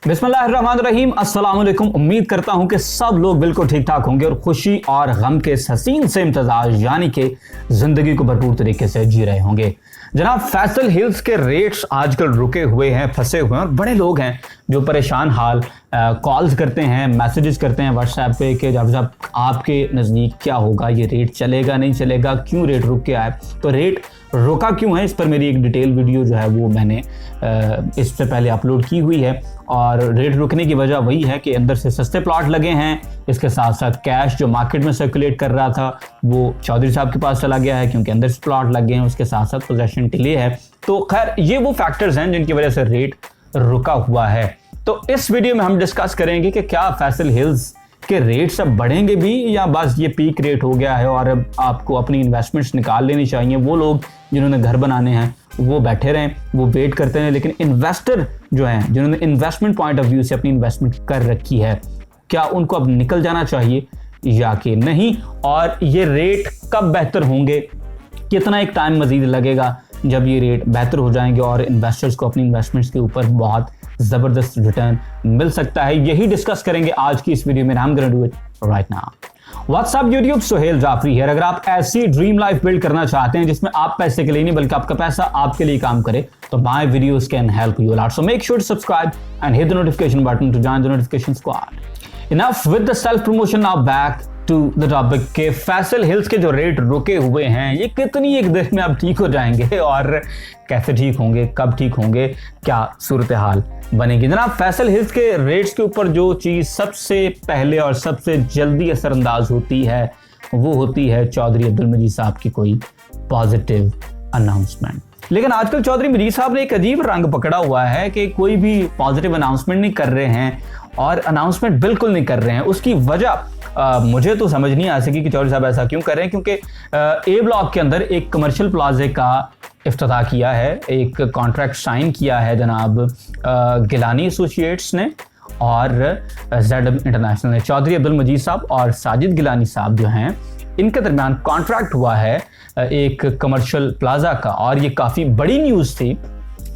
बिस्मिल्लाहिर्रहमानिर्रहीम, अस्सलाम वालेकुम। उम्मीद करता हूं कि सब लोग बिल्कुल ठीक ठाक होंगे और खुशी और गम के इस हसीन से इम्तजाज यानी कि जिंदगी को भरपूर तरीके से जी रहे होंगे। जनाब, फैसल हिल्स के रेट्स आजकल रुके हुए हैं, फंसे हुए हैं और बड़े लोग हैं जो परेशान हाल कॉल्स करते हैं, मैसेजेस करते हैं व्हाट्सएप पे कि जावेद साहब आपके नज़दीक क्या होगा, ये रेट चलेगा नहीं चलेगा, क्यों रेट रुक के आए, तो रेट रुका क्यों है, इस पर मेरी एक डिटेल वीडियो जो है वो मैंने इससे पहले अपलोड की हुई है। और रेट रुकने की वजह वही है कि अंदर से सस्ते प्लॉट लगे हैं, इसके साथ साथ कैश जो मार्केट में सर्कुलेट कर रहा था वो चौधरी साहब के पास चला गया है क्योंकि अंदर से प्लॉट लग गए हैं, उसके साथ साथ पोजेशन डिले है। तो खैर ये वो फैक्टर्स हैं जिनकी वजह से रेट रुका हुआ है। तो इस वीडियो में हम डिस्कस करेंगे कि क्या फैसल हिल्स के रेट्स अब बढ़ेंगे भी या बस ये पीक रेट हो गया है और अब आपको अपनी इन्वेस्टमेंट्स निकाल लेनी चाहिए। वो लोग जिन्होंने घर बनाने हैं वो बैठे रहें, वो वेट करते हैं, लेकिन इन्वेस्टर जो हैं जिन्होंने इन्वेस्टमेंट पॉइंट ऑफ व्यू से अपनी इन्वेस्टमेंट कर रखी है, क्या उनको अब निकल जाना चाहिए या कि नहीं, और ये रेट कब बेहतर होंगे, कितना एक टाइम मजीद लगेगा जब ये रेट बेहतर हो जाएंगे और इन्वेस्टर्स को अपनी इन्वेस्टमेंट्स के ऊपर बहुत ज़बरदस्त रिटर्न मिल सकता है। यही डिस्कस करेंगे आज की इस वीडियो में। I'm gonna do it right now. WhatsApp YouTube Sohail Jafri है। अगर आप ऐसी ड्रीम लाइफ बिल्ड करना चाहते हैं जिसमें आप पैसे के लिए नहीं बल्कि आपका पैसा आपके लिए काम करे, तो my videos can help you lot. So make sure to subscribe and hit the notification button to join the notification squad. Enough with the self promotion, now back to the topic के Faisal hills के जो rate रुके हुए हैं ये कितनी एक दिन में अब ठीक हो जाएंगे और कैसे ठीक होंगे, कब ठीक होंगे, क्या सूरत हाल बनेगी। जनाब, फैसल हिल्स के रेट्स के ऊपर जो चीज़ सबसे पहले और सबसे जल्दी असरअंदाज होती है वो होती है चौधरी अब्दुल मजीद साहब की कोई पॉजिटिव अनाउंसमेंट। लेकिन आजकल चौधरी मजीद साहब ने एक अजीब रंग पकड़ा हुआ है कि कोई भी पॉजिटिव अनाउंसमेंट नहीं कर रहे हैं और अनाउंसमेंट बिल्कुल नहीं कर रहे हैं। उसकी वजह मुझे तो समझ नहीं आ सकी कि चौधरी साहब ऐसा क्यों कर रहे हैं, क्योंकि ए ब्लॉक के अंदर एक कमर्शियल प्लाजे का इफ्तिताह किया है, एक कॉन्ट्रैक्ट साइन किया है जनाब गिलानी एसोसिएट्स ने और जेडएम इंटरनेशनल ने। चौधरी अब्दुल मजीद साहब और साजिद गिलानी साहब जो हैं इनके दरमियान कॉन्ट्रैक्ट हुआ है एक कमर्शियल प्लाजा का, और ये काफ़ी बड़ी न्यूज़ थी।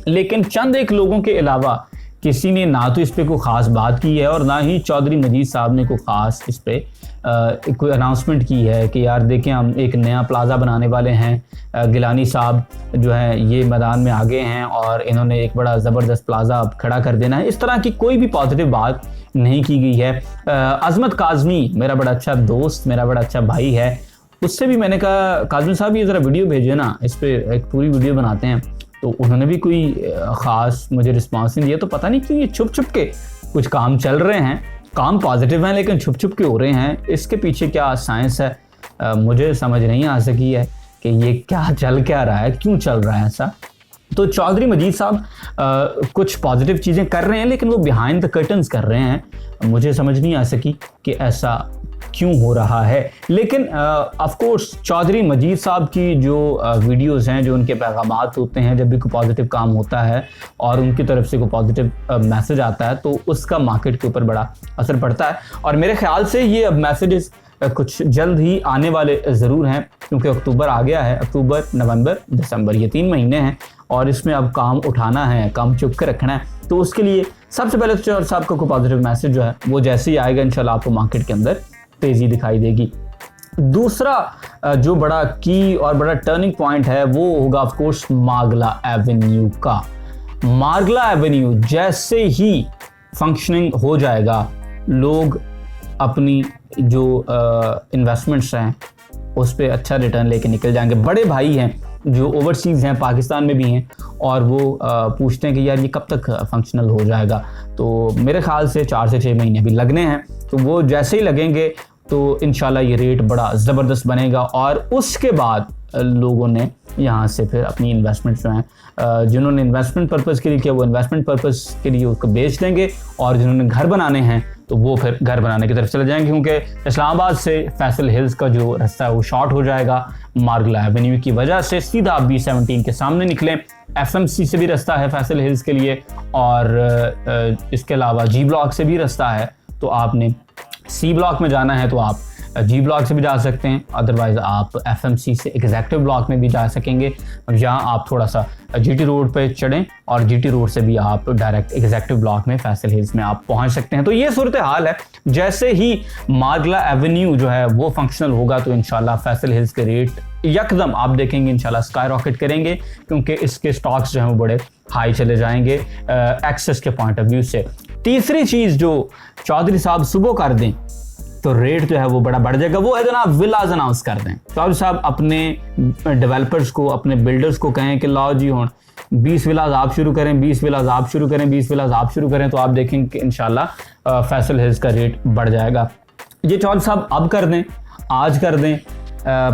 लेकिन चंद एक लोगों के अलावा किसी ने ना तो इस पे कोई ख़ास बात की है और ना ही चौधरी मजीद साहब ने कोई ख़ास इस पे कोई अनाउंसमेंट की है कि यार देखें हम एक नया प्लाजा बनाने वाले हैं। गिलानी साहब जो है ये मैदान में आगे हैं और इन्होंने एक बड़ा ज़बरदस्त प्लाजा खड़ा कर देना है। इस तरह की कोई भी पॉजिटिव बात नहीं की गई है। अजमत काज़मी मेरा बड़ा अच्छा दोस्त, मेरा बड़ा अच्छा भाई है, उससे भी मैंने कहा काज़मी साहब ये ज़रा वीडियो भेजिए ना, इस पर एक पूरी वीडियो बनाते हैं। तो उन्होंने भी कोई ख़ास मुझे रिस्पांस नहीं दिया। तो पता नहीं क्यों ये छुप छुप के कुछ काम चल रहे हैं, काम पॉजिटिव हैं लेकिन छुप छुप के हो रहे हैं। इसके पीछे क्या साइंस है मुझे समझ नहीं आ सकी है कि ये क्या चल क्या रहा है, क्यों चल रहा है ऐसा। तो चौधरी मजीद साहब कुछ पॉजिटिव चीज़ें कर रहे हैं लेकिन वो बिहाइंड द कर्टन्स कर रहे हैं। मुझे समझ नहीं आ सकी कि ऐसा क्यों हो रहा है। लेकिन ऑफ कोर्स चौधरी मजीद साहब की जो वीडियोस हैं, जो उनके पैगामात होते हैं, जब भी कोई पॉजिटिव काम होता है और उनकी तरफ से कोई पॉजिटिव मैसेज आता है तो उसका मार्केट के ऊपर बड़ा असर पड़ता है। और मेरे ख्याल से ये अब मैसेजेस कुछ जल्द ही आने वाले ज़रूर हैं क्योंकि अक्टूबर आ गया है। अक्टूबर, नवंबर, दिसंबर ये 3 महीने हैं और इसमें अब काम उठाना है, काम चुप के रखना है। तो उसके लिए सबसे पहले तो चौधरी साहब का कोई पॉजिटिव मैसेज जो है वो जैसे ही आएगा इंशाल्लाह आपको मार्केट के अंदर तेज़ी दिखाई देगी। दूसरा जो बड़ा की और बड़ा टर्निंग पॉइंट है वो होगा ऑफ कोर्स मागला एवेन्यू का। मागला एवेन्यू जैसे ही फंक्शनिंग हो जाएगा, लोग अपनी जो इन्वेस्टमेंट्स हैं उस पर अच्छा रिटर्न लेके निकल जाएंगे। बड़े भाई हैं जो ओवरसीज़ हैं, पाकिस्तान में भी हैं, और वो पूछते हैं कि यार ये कब तक फंक्शनल हो जाएगा। तो मेरे ख्याल से 4 से 6 महीने भी लगने हैं। तो वो जैसे ही लगेंगे तो इंशाल्लाह ये रेट बड़ा ज़बरदस्त बनेगा और उसके बाद लोगों ने यहाँ से फिर अपनी इन्वेस्टमेंट जो हैं जिन्होंने इन्वेस्टमेंट पर्पज़ के लिए किया वो इन्वेस्टमेंट पर्पज़ के लिए उसको बेच देंगे, और जिन्होंने घर बनाने हैं तो वो फिर घर बनाने की तरफ चले जाएंगे क्योंकि इस्लामाबाद से फैसल हिल्स का जो रास्ता है वो शॉर्ट हो जाएगा मार्गला एवेन्यू की वजह से। सीधा आप B17 के सामने निकलें, FMC से भी रास्ता है फैसल हिल्स के लिए और इसके अलावा G ब्लॉक से भी रास्ता है। तो आपने C ब्लॉक में जाना है तो आप जी ब्लॉक से भी जा सकते हैं, अदरवाइज आप FMC से एग्जेक्टिव ब्लॉक में भी जा सकेंगे। यहाँ आप थोड़ा सा GT रोड पे चढ़ें और GT रोड से भी आप डायरेक्ट एग्जेक्टिव ब्लॉक में फैसल हिल्स में आप पहुंच सकते हैं। तो ये सूरत हाल है। जैसे ही मार्गला एवेन्यू जो है वो फंक्शनल होगा तो इंशाल्लाह फैसल हिल्स के रेट यकदम आप देखेंगे इंशाल्लाह स्काई रॉकेट करेंगे, क्योंकि इसके स्टॉक्स जो हैं वो बड़े हाई चले जाएंगे एक्सेस के पॉइंट ऑफ व्यू से। तीसरी चीज़ जो चौधरी साहब सुबह कर दें तो रेट जो है वो बड़ा बढ़ जाएगा, वो है जनाब विलाज अनाउंस कर दें। चौधरी साहब अपने डेवलपर्स को, अपने बिल्डर्स को कहें कि लाओ जी हूँ 20 विलाज आप शुरू करें, 20 विलाज आप शुरू करें, 20 विलाज आप शुरू करें, तो आप देखेंगे कि इंशाल्लाह फैसल हिल्स का रेट बढ़ जाएगा। ये चौधरी साहब अब कर दें, आज कर दें,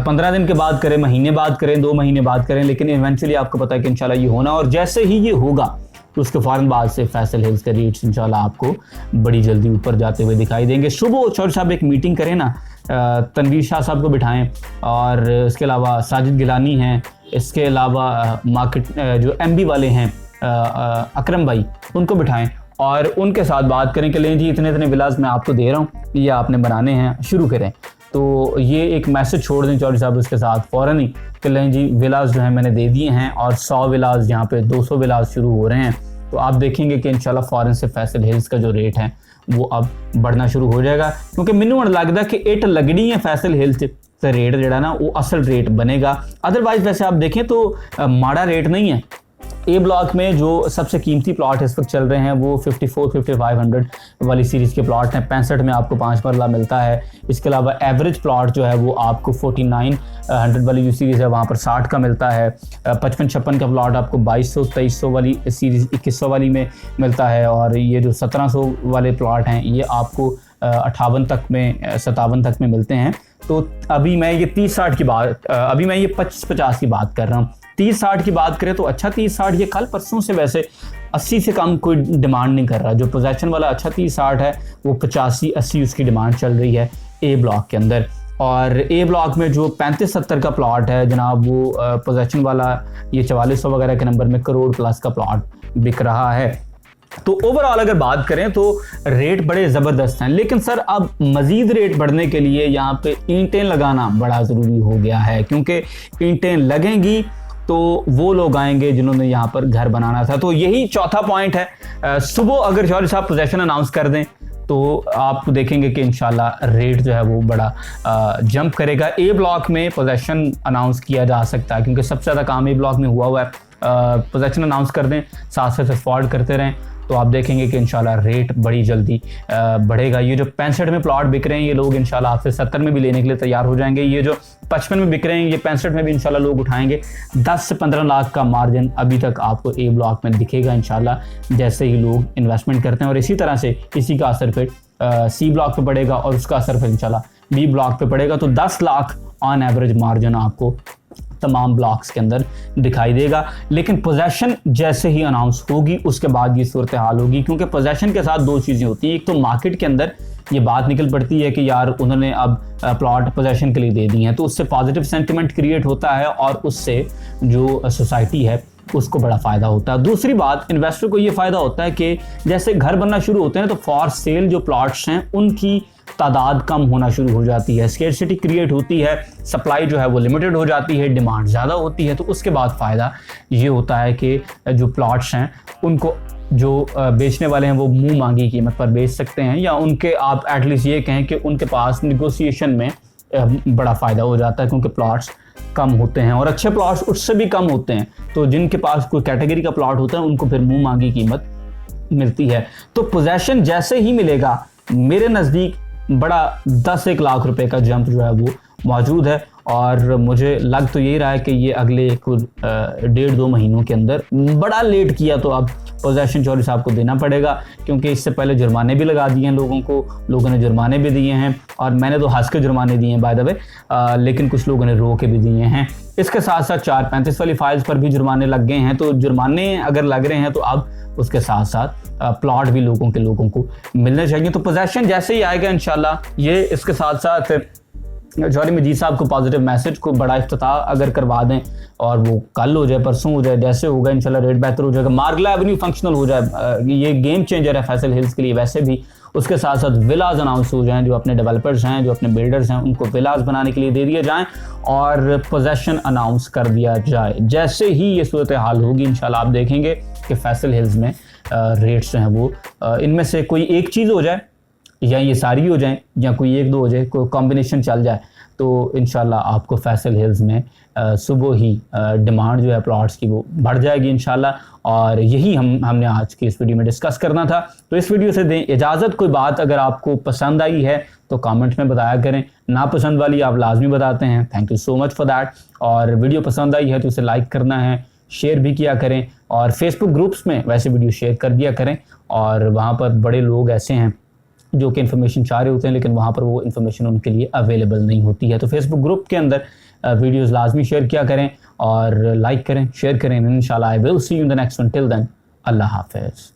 15 दिन के बाद करें, महीने बाद करें, 2 महीने बाद करें, लेकिन इवेंचुअली आपको पता है कि इंशाल्लाह ये होना, और जैसे ही ये होगा तो उसके फ़ौरन बाद से फैसल हिल्स के रेट्स इंशाल्लाह आपको बड़ी जल्दी ऊपर जाते हुए दिखाई देंगे। सुबह चौधरी साहब एक मीटिंग करें ना, तनवीर शाह साहब को बिठाएं, और इसके अलावा साजिद गिलानी हैं, इसके अलावा मार्केट जो MB वाले हैं अकरम भाई, उनको बिठाएं और उनके साथ बात करें कि लें जी इतने इतने विलाज मैं आपको दे रहा हूँ, ये आपने बनाने हैं, शुरू करें। तो ये एक मैसेज छोड़ दें चौधरी साहब उसके साथ फ़ौरन ही कि लें जी विलाज जो है मैंने दे दिए हैं, और 100 विलाज यहाँ पे 200 विलाज शुरू हो रहे हैं। तो आप देखेंगे कि इंशाल्लाह फ़ौरन से फैसल हिल्स का जो रेट है वो अब बढ़ना शुरू हो जाएगा, क्योंकि मैनू लगता है कि इट लगनी है फैसल हिल्स से रेट जड़ा ना वो असल रेट बनेगा। अदरवाइज वैसे आप देखें तो माड़ा रेट नहीं है। A ब्लॉक में जो सबसे कीमती प्लॉट इस वक्त चल रहे हैं वो 54-5500 वाली सीरीज़ के प्लॉट हैं। 65 में आपको 5 मरला मिलता है। इसके अलावा एवरेज प्लॉट जो है वो आपको 4900 वाली जो सीरीज़ है वहाँ पर 60 का मिलता है। 55-56 का प्लॉट आपको 2200-2300 वाली सीरीज़ 2100 वाली में मिलता है, और ये जो 1700 वाले प्लॉट हैं ये आपको 58 तक में 57 तक में मिलते हैं। तो अभी मैं ये 30-60 की बात, अभी मैं ये 25-50 की बात कर रहा हूँ। 30-60 की बात करें तो अच्छा 30-60 ये कल परसों से वैसे 80 से कम कोई डिमांड नहीं कर रहा। जो पोजेशन वाला अच्छा 30-60 है वो 85-80 उसकी डिमांड चल रही है A ब्लॉक के अंदर। और A ब्लॉक में जो 35-70 का प्लॉट है जनाब वो पोजेशन वाला ये 4400 वगैरह के नंबर में करोड़ प्लस का प्लॉट बिक रहा है। तो ओवरऑल अगर बात करें तो रेट बड़े ज़बरदस्त हैं, लेकिन सर अब मज़ीद रेट बढ़ने के लिए यहाँ पे ईंटें लगाना बड़ा ज़रूरी हो गया है, क्योंकि ईंटें लगेंगी तो वो लोग आएंगे जिन्होंने यहाँ पर घर बनाना था। तो यही चौथा पॉइंट है। सुबह अगर चौधरी साहब पोजेशन अनाउंस कर दें तो आप देखेंगे कि इंशाल्लाह रेट जो है वो बड़ा जंप करेगा। A ब्लॉक में पोजेशन अनाउंस किया जा सकता है, क्योंकि सबसे ज़्यादा काम A ब्लॉक में हुआ है। पोजेशन अनाउंस कर दें, साथ साथ फॉरवर्ड करते रहें, तो आप देखेंगे कि इंशाल्लाह रेट बड़ी जल्दी बढ़ेगा। ये जो 65 में प्लॉट बिक रहे हैं ये लोग इंशाल्लाह आपसे 70 में भी लेने के लिए तैयार हो जाएंगे। ये जो 55 में बिक रहे हैं ये 65 में भी इंशाल्लाह लोग उठाएंगे। 10 से 15 लाख का मार्जिन अभी तक आपको A ब्लॉक में दिखेगा इंशाल्लाह, जैसे ही लोग इन्वेस्टमेंट करते हैं। और इसी तरह से इसी का असर फिर C ब्लॉक पे पड़ेगा और उसका असर फिर इंशाल्लाह B ब्लॉक पे पड़ेगा। तो 10 लाख ऑन एवरेज मार्जिन आपको तमाम ब्लॉक्स के अंदर दिखाई देगा। लेकिन पोजेशन जैसे ही अनाउंस होगी उसके बाद ये सूरत हाल होगी, क्योंकि पोजेशन के साथ 2 चीज़ें होती हैं। एक तो मार्केट के अंदर ये बात निकल पड़ती है कि यार उन्होंने अब प्लॉट पोजेशन के लिए दे दिए हैं, तो उससे पॉजिटिव सेंटिमेंट क्रिएट होता है और उससे जो सोसाइटी है उसको बड़ा फ़ायदा होता है। दूसरी बात, इन्वेस्टर को ये फ़ायदा होता है कि जैसे घर बनना शुरू होते हैं तो फॉर सेल जो प्लॉट्स हैं उनकी तादाद कम होना शुरू हो जाती है, स्केर्सिटी क्रिएट होती है, सप्लाई जो है वो लिमिटेड हो जाती है, डिमांड ज़्यादा होती है। तो उसके बाद फ़ायदा ये होता है कि जो प्लॉट्स हैं उनको जो बेचने वाले हैं वो मुंह मांगी कीमत पर बेच सकते हैं, या उनके आप एटलीस्ट ये कहें कि उनके पास निगोशिएशन में बड़ा फ़ायदा हो जाता है, क्योंकि प्लॉट्स कम होते हैं और अच्छे प्लॉट्स उससे भी कम होते हैं। तो जिनके पास कोई कैटेगरी का प्लॉट होता है उनको फिर मुंह मांगी कीमत मिलती है। तो पोजेशन जैसे ही मिलेगा मेरे नज़दीक बड़ा 10-1 लाख रुपए का जंप जो है वो मौजूद है, और मुझे लग तो यही रहा है कि ये अगले कुछ 1.5-2 महीनों के अंदर, बड़ा लेट किया तो अब पोजेशन चौधरी साहब को देना पड़ेगा, क्योंकि इससे पहले जुर्माने भी लगा दिए हैं लोगों को, लोगों ने जुर्माने भी दिए हैं, और मैंने तो हंस के जुर्माने दिए हैं बाय द वे, लेकिन कुछ लोगों ने रो के भी दिए हैं। इसके साथ साथ 435 वाली फाइल्स पर भी जुर्माने लग गए हैं। तो जुर्माने अगर लग रहे हैं तो अब उसके साथ साथ प्लॉट भी लोगों को मिलने चाहिए। तो पोजेशन जैसे ही आएगा इंशाल्लाह ये इसके साथ साथ जौहरी मजीद साहब को पॉजिटिव मैसेज को बड़ा इफ्तिताह अगर करवा दें और वो कल हो जाए, परसों हो जाए, जैसे होगा इंशाल्लाह रेट बेहतर हो जाएगा, मार्गला एवेन्यू फंक्शनल हो जाए, ये गेम चेंजर है फैसल हिल्स के लिए वैसे भी। उसके साथ साथ विलाज अनाउंस हो जाएं, जो अपने डेवलपर्स हैं, जो अपने बिल्डर्स हैं, उनको विलाज बनाने के लिए दे दिए जाएं और पोजेशन अनाउंस कर दिया जाए। जैसे ही ये सूरत हाल होगी इंशाल्लाह आप देखेंगे कि फैसल हिल्स में रेट्स जो हैं वो इनमें से कोई एक चीज़ हो जाए या ये सारी हो जाए या कोई एक दो हो जाए, कोई कॉम्बिनेशन चल जाए तो इंशाल्लाह आपको फैसल हिल्स में सुबह ही डिमांड जो है प्लॉट्स की वो बढ़ जाएगी इंशाल्लाह। और यही हमने आज की इस वीडियो में डिस्कस करना था। तो इस वीडियो से दें इजाज़त। कोई बात अगर आपको पसंद आई है तो कमेंट्स में बताया करें, नापसंद वाली आप लाजमी बताते हैं। Thank you so much for that. और वीडियो पसंद आई है तो उसे लाइक करना है, शेयर भी किया करें और फेसबुक ग्रुप्स में वैसे वीडियो शेयर कर दिया करें। और वहाँ पर बड़े लोग ऐसे हैं जो कि इन्फॉर्मेशन चाह रहे होते हैं लेकिन वहाँ पर वो इन्फॉर्मेशन उनके लिए अवेलेबल नहीं होती है। तो फेसबुक ग्रुप के अंदर वीडियोस लाजमी शेयर किया करें और लाइक करें, शेयर करें। इंशाल्लाह I will see you in the next one. Till then अल्लाह हाफिज़।